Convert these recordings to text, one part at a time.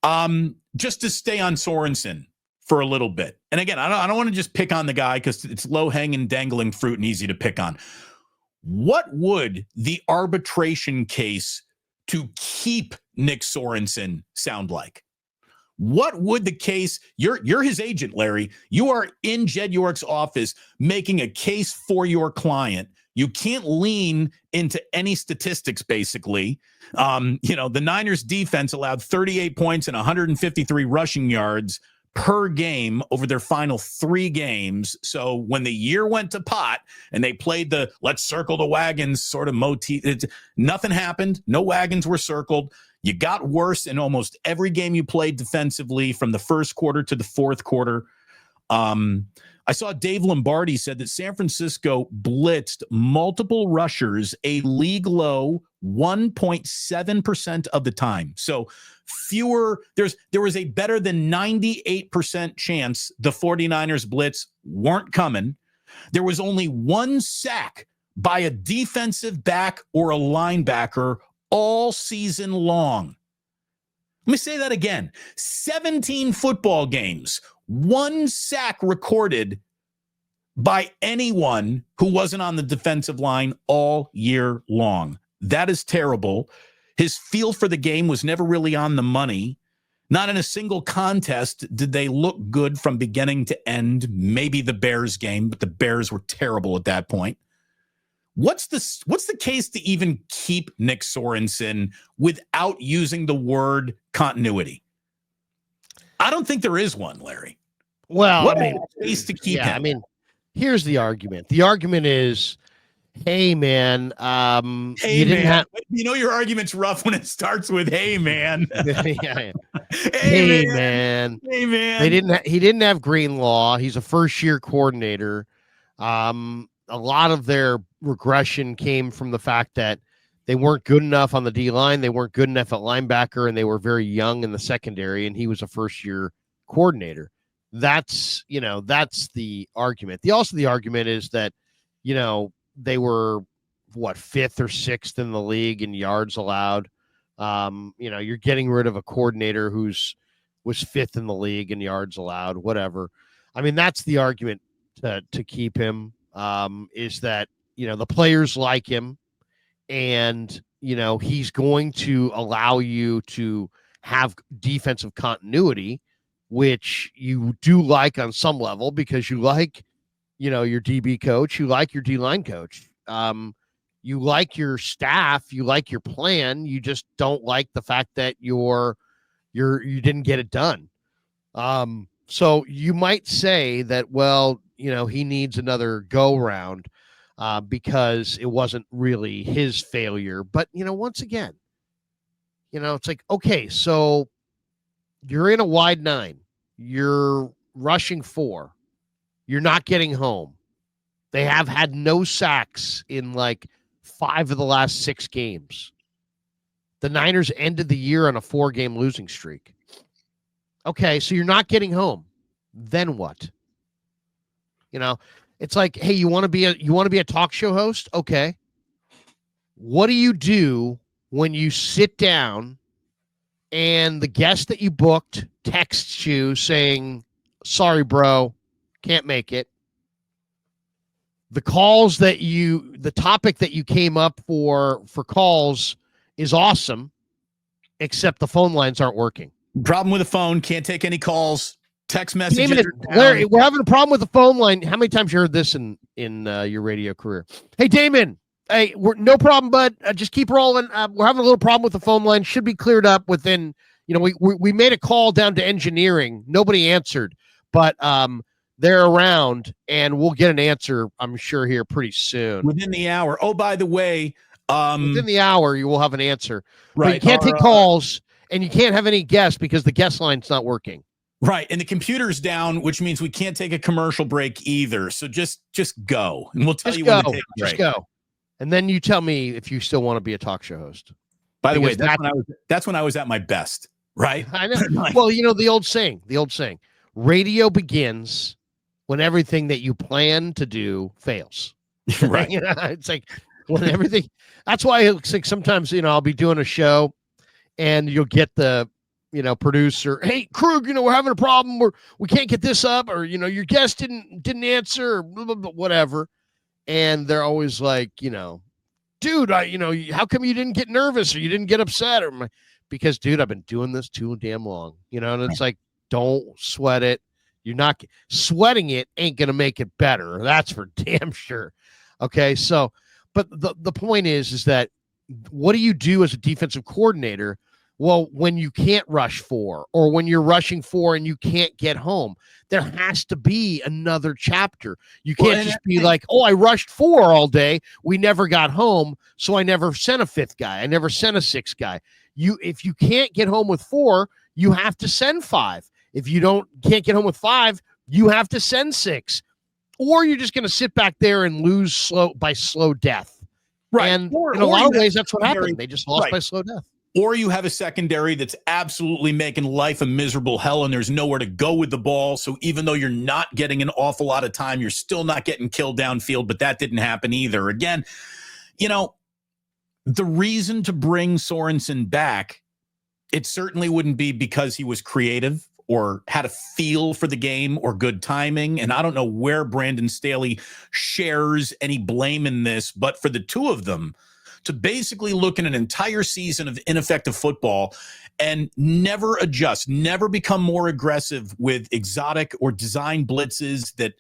Just to stay on Sorensen for a little bit. And again, I don't want to just pick on the guy because it's low-hanging, dangling fruit and easy to pick on. What would the arbitration case to keep Nick Sorensen sound like? What would the case, you're his agent, Larry. You are in Jed York's office making a case for your client. You can't lean into any statistics, basically. The Niners defense allowed 38 points and 153 rushing yards per game over their final 3 games. So when the year went to pot and they played the let's circle the wagons sort of motif, nothing happened. No wagons were circled. You got worse in almost every game you played defensively from the first quarter to the fourth quarter. I saw Dave Lombardi said that San Francisco blitzed multiple rushers a league low 1.7% of the time. So there was a better than 98% chance the 49ers blitz weren't coming. There was only 1 sack by a defensive back or a linebacker all season long. Let me say that again. 17 football games, 1 sack recorded by anyone who wasn't on the defensive line all year long. That is terrible. His feel for the game was never really on the money. Not in a single contest did they look good from beginning to end. Maybe the Bears game, but the Bears were terrible at that point. What's the case to even keep Nick Sorensen without using the word continuity? I don't think there is one, Larry. Well, what case to keep him? I mean, here's the argument. The argument is, hey, man, your argument's rough when it starts with, hey, man. Yeah. Hey, man. Hey, man. He didn't have Greenlaw. He's a first-year coordinator. A lot of their regression came from the fact that they weren't good enough on the D-line. They weren't good enough at linebacker, and they were very young in the secondary, and he was a first-year coordinator. That's the argument. The argument is that, they were, 5th or 6th in the league in yards allowed. You're getting rid of a coordinator was 5th in the league in yards allowed, whatever. I mean, that's the argument to keep him. Is that, the players like him and, he's going to allow you to have defensive continuity, which you do like on some level because you like, your DB coach, you like your D-line coach, you like your staff, you like your plan. You just don't like the fact that you didn't get it done. So you might say that, well, he needs another go round because it wasn't really his failure. But, once again, it's like, okay, so you're in a wide 9, you're rushing 4, you're not getting home. They have had no sacks in 5 of the last 6 games. The Niners ended the year on a 4-game losing streak. Okay, so you're not getting home. Then what? It's like, hey, you want to be a talk show host? Okay. What do you do when you sit down and the guest that you booked texts you saying, sorry, bro, can't make it? The topic that you came up for calls is awesome, except the phone lines aren't working. Problem with the phone, can't take any calls. Text messages. Damon, Larry, we're having a problem with the phone line. How many times you heard this in your radio career? Hey, Damon. Hey, no problem, bud. Just keep rolling. We're having a little problem with the phone line. Should be cleared up within. We made a call down to engineering. Nobody answered, but they're around, and we'll get an answer, I'm sure, here pretty soon. Within the hour. Oh, by the way, within the hour, you will have an answer. Right. But you can't take calls, and you can't have any guests because the guest line's not working. Right. And the computer's down, which means we can't take a commercial break either. So just go, and we'll tell you when to take a break. Just go. And then you tell me if you still want to be a talk show host. By the way, that's when I was at my best, right? I know. Well, the old saying, radio begins when everything that you plan to do fails. Right. It's like when everything, that's why it's like sometimes, I'll be doing a show and you'll get the producer, hey, Krug, we're having a problem. We can't get this up, or, your guest didn't answer, or blah, blah, blah, whatever. And they're always like, dude, how come you didn't get nervous or you didn't get upset? Because, dude, I've been doing this too damn long, and it's like, don't sweat it. You're not sweating it ain't going to make it better. That's for damn sure. Okay. So, but the point is that what do you do as a defensive coordinator? Well, when you can't rush 4, or when you're rushing 4 and you can't get home, there has to be another chapter. You can't just be like, oh, I rushed 4 all day. We never got home. So I never sent a 5th guy. I never sent a 6th guy. If you can't get home with 4, you have to send 5. If you can't get home with 5, you have to send 6, or you're just going to sit back there and lose by slow death. Right. And in a lot of ways, that's what happened. They just lost by slow death. Or you have a secondary that's absolutely making life a miserable hell, and there's nowhere to go with the ball. So even though you're not getting an awful lot of time, you're still not getting killed downfield, but that didn't happen either. Again, the reason to bring Sorensen back, it certainly wouldn't be because he was creative or had a feel for the game or good timing. And I don't know where Brandon Staley shares any blame in this, but for the two of them to basically look at an entire season of ineffective football and never adjust, never become more aggressive with exotic or design blitzes that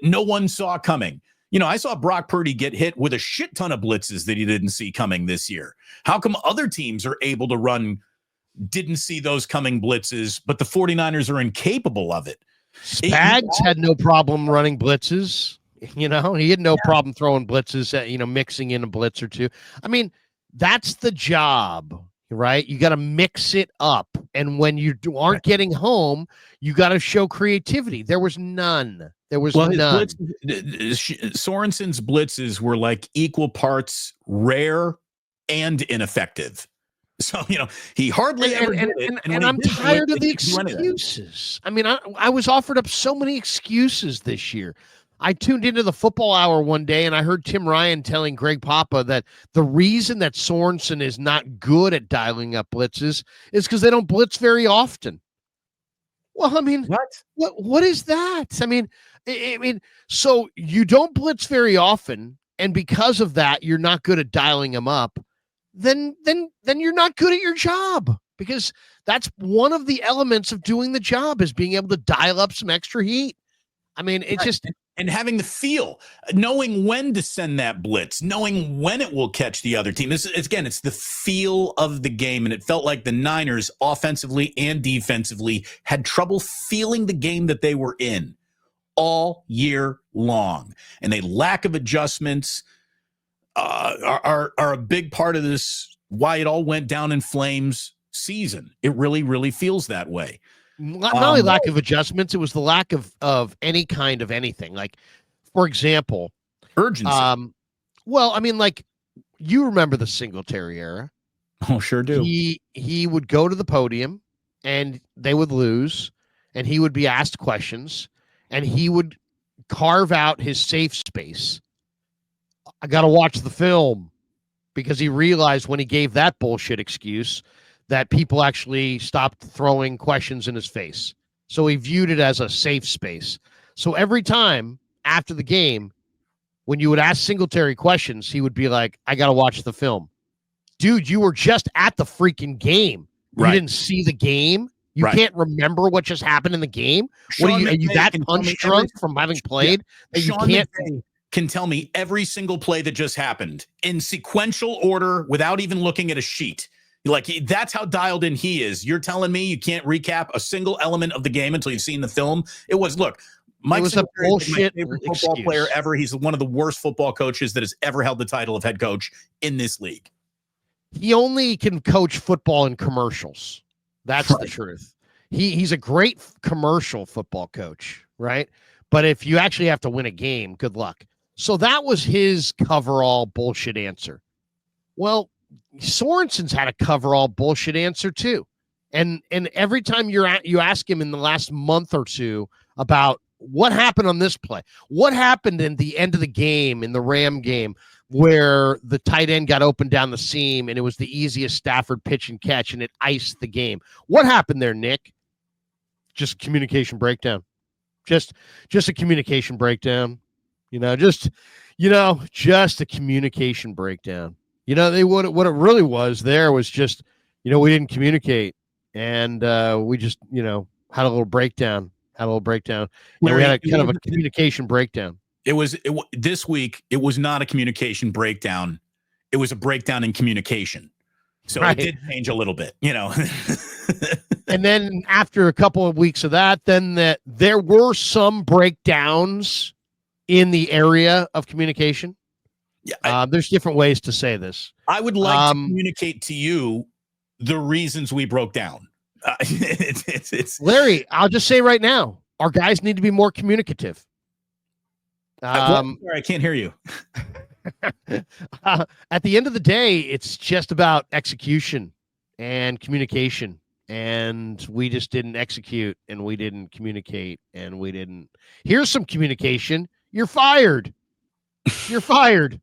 no one saw coming. I saw Brock Purdy get hit with a shit ton of blitzes that he didn't see coming this year. How come other teams are able to didn't see those coming blitzes, but the 49ers are incapable of it? Spags had no problem running blitzes. He had no problem throwing blitzes, mixing in a blitz or two. I mean, that's the job, right? You got to mix it up. And when you aren't getting home, you got to show creativity. There was none. None. Sorensen's blitzes were like equal parts rare and ineffective. So, he hardly ever did it. And I'm tired of the excuses. I mean, I was offered up so many excuses this year. I tuned into the football hour one day and I heard Tim Ryan telling Greg Papa that the reason that Sorensen is not good at dialing up blitzes is because they don't blitz very often. Well, I mean, what is that? I mean, so you don't blitz very often, and because of that, you're not good at dialing them up. Then you're not good at your job, because that's one of the elements of doing the job, is being able to dial up some extra heat. I mean, it's just. And having the feel, knowing when to send that blitz, knowing when it will catch the other team. It's the feel of the game. And it felt like the Niners, offensively and defensively, had trouble feeling the game that they were in all year long. And a lack of adjustments are a big part of this, why it all went down in flames season. It really, really feels that way. Not only lack of adjustments, it was the lack of any kind of anything. Like, for example, urgency. Well, I mean, like, you remember the Singletary era. Oh, sure do. He would go to the podium and they would lose, and he would be asked questions, and he would carve out his safe space. I got to watch the film, because he realized when he gave that bullshit excuse that people actually stopped throwing questions in his face. So he viewed it as a safe space. So every time after the game, when you would ask Singletary questions, he would be like, I got to watch the film. Dude, you were just at the freaking game. You didn't see the game. You can't remember what just happened in the game. What are you that punch drunk from having played that you can't? Can tell me every single play that just happened in sequential order without even looking at a sheet. Like, that's how dialed in he is. You're telling me you can't recap a single element of the game until you've seen the film? Mike was a bullshit my favorite football player ever. He's one of the worst football coaches that has ever held the title of head coach in this league. He only can coach football in commercials. That's the truth. He's a great commercial football coach, right? But if you actually have to win a game, good luck. So that was his coverall bullshit answer. Well, Sorensen's had a coverall bullshit answer too. And every time you ask him in the last month or two about what happened on this play, what happened in the end of the game, in the Ram game, where the tight end got open down the seam and it was the easiest Stafford pitch and catch and it iced the game. What happened there, Nick? Just communication breakdown. Just a communication breakdown. Just a communication breakdown. What it really was there was just, we didn't communicate and we just, had a little breakdown. And we had a kind of a communication breakdown. This week, it was not a communication breakdown. It was a breakdown in communication. So It did change a little bit, And then after a couple of weeks of that, there were some breakdowns in the area of communication. Yeah, there's different ways to say this. I would like to communicate to you the reasons we broke down. It's Larry, I'll just say right now, our guys need to be more communicative. Sorry, I can't hear you. At the end of the day, it's just about execution and communication. And we just didn't execute and we didn't communicate and we didn't. Here's some communication. You're fired. You're fired.